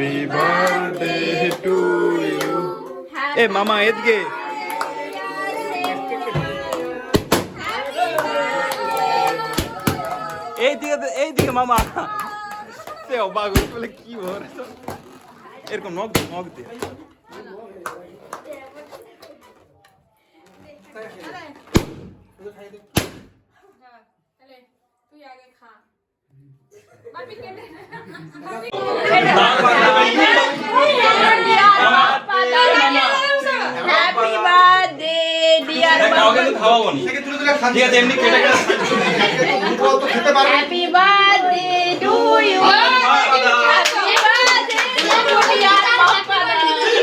Happy birthday to you. এ মামা এদিকে এইদিকে মামা সে অবাক বলে কি বলে এরকম নখ দিয়ে তুই আগে খা বাপি কেটে হ্যাপি বার্থডে ডিয়ার কাউকে তো খাওয়াবো না ঠিক আছে এমনি কেটে তো খেতে পারবে happy birthday to you happy birthday to dear papa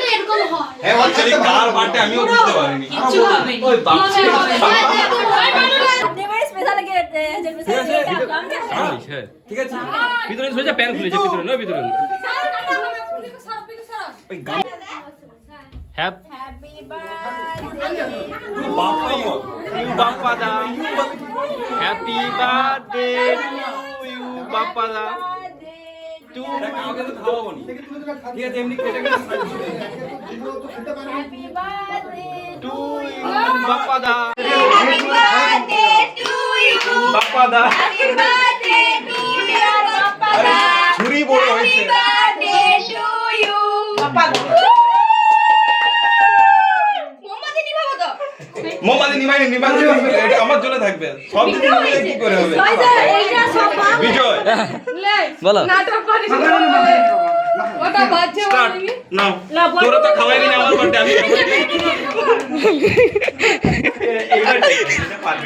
এরকম হয় হ্যাঁ অ্যাকচুয়ালি কার বার্থডে আমিও বুঝতে পারিনি কিছু হবে ওই বাপ ঠিক আছে ভিতরে সোজা প্যান খুলেছে ভিতরে না ভিতরে ওই গাম happy birthday Bappa da happy birthday to you Bappa da টু কাউকে তো খাওয়াবো না ঠিক আছে এমনি কেটে happy birthday to you Bappa da happy birthday to you Bappa da happy birthday to dear papa ছুরি বড় হয়েছে happy birthday to you papa মোমবাতি নিভাবো তো মোমবাতি নিমাই এটা আমার জন্য থাকবে সব দিন মিলে কি করে হবে এইটা সব বিজয় বলো নাটক করিস ওটা বাচ্চা বানাবি নাও তোরা তো খাওয়াইনি আমার বার্থডে আমি এইবার পারবে